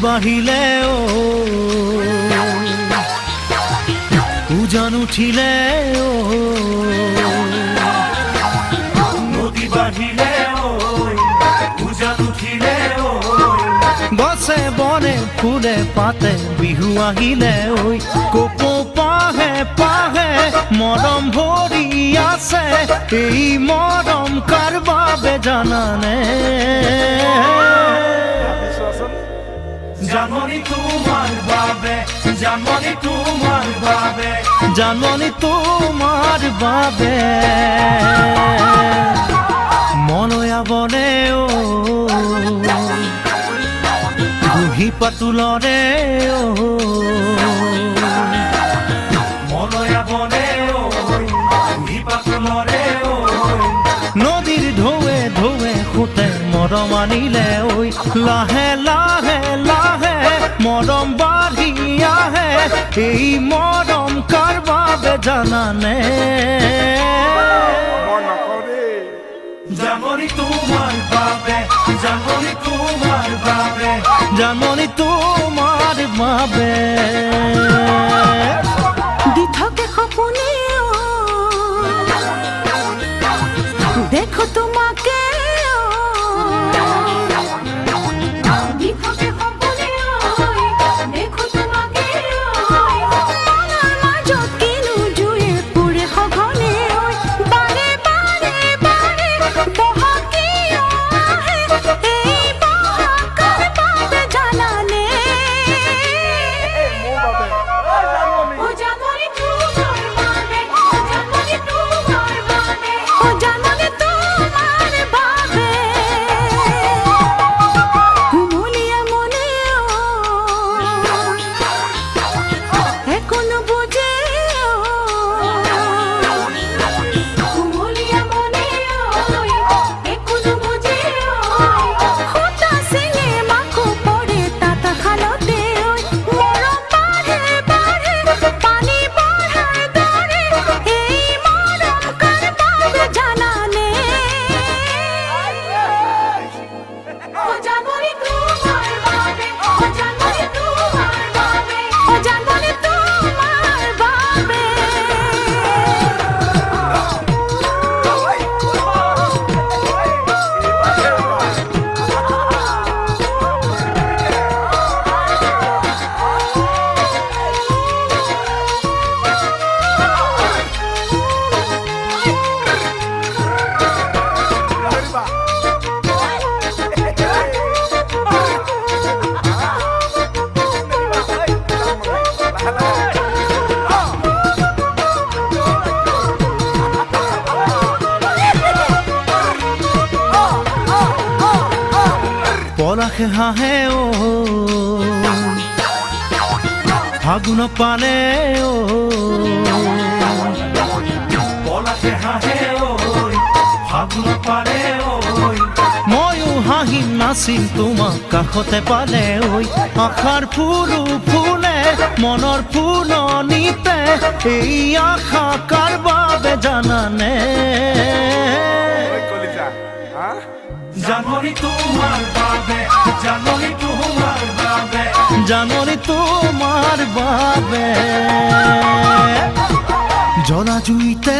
বাঢ়িলে উজান উঠিলে নদী বাঢ়িলে উজান উঠিলে গছে বনে ফুলে পাতে বিহু আহিলে কপৌ পাহে পাহে মৰম ভৰি আছে এই মৰম কাৰ বাবে জানানে জানমণি তোমার বাবে জানমণি তোমার বাবে জানমণি তোমার বাবে মনয়া বনে বুহি পাতুলরে মনয়া বনে বুহি পাতুলরে নদীর ঢৌৱে ঢৌৱে খুঁটে মৰম আনিলে লাহে লাহে লাহে মৰম বাঢ়ি আহে এই মৰম কাৰ বাবে জানানে জানমণি তোমাৰ বাবে জানমণি তোমাৰ বাবে জানমণি তোমাৰ বাবে দি থাকে সপোনে দেখো তোমাকে দি থাকে সপোনে দেখো তোমাকে মনৰ মাজত কিনো জুয়ে পুৰে সঘনে বাৰে বাৰে বাৰে বহকি আহে এই বহকাৰ বাবে জানানে ও জানমণি তোমাৰ বাবে জানমণি তোমাৰ বাবে ও জানমণি তোমার বাবে কুমলিয়া মনে এখনো বোঝে কুমলিয়া মনে এখনো বোঝে খুঁটা সিঙে মাখো পড়ে তাতা খালতে মরম বাড়ে বাড়ে পানি বাড়ায় দরে এই মরম কার বাবে জানানে ও জানমণি তোমার বাবে ও জানমণি তোমার বাবে ও জানমণি তোমার বাবে পলাশে হাঁহে ফাগুন পালে পলাশে হাঁহে ফাগুন পালে ময়ো হাঁহিম নাচিম তোমাক কাষতে পালে আশাৰ ফুলো ফুলে মনৰ ফুলনিতে এই আশা কাৰ বাবে জানানে জানমণি তোমার বাবে জানমণি তোমার বাবে জানমণি তোমার বাবে জ্বলা জুইতে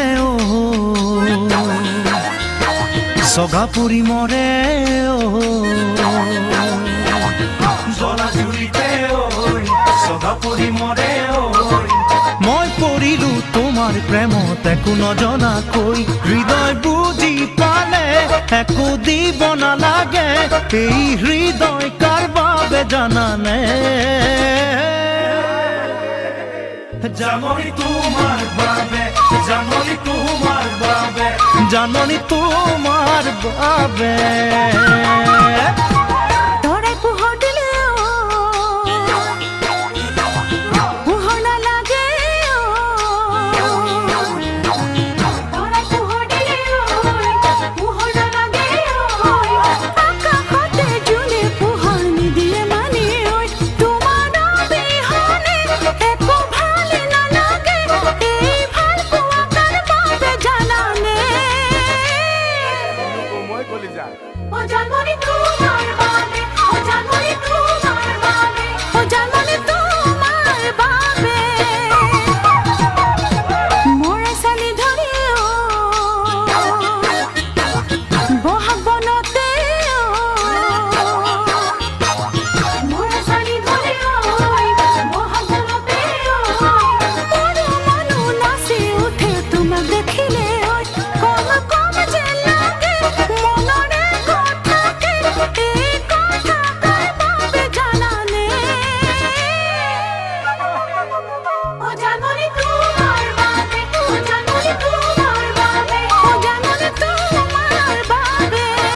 সগা পৰি মৰে জ্বলা জুইতে সগা পৰি মৰে মই পৰিলো তোমাৰ প্ৰেমত একো নজনাকৈ হৃদয় বুজি পালে একো দিব নালাগে এই হৃদয় কাৰ বাবে জানানে জানমণি তোমাৰ বাবে জানমণি তোমাৰ বাবে জানমণি তোমাৰ বাবে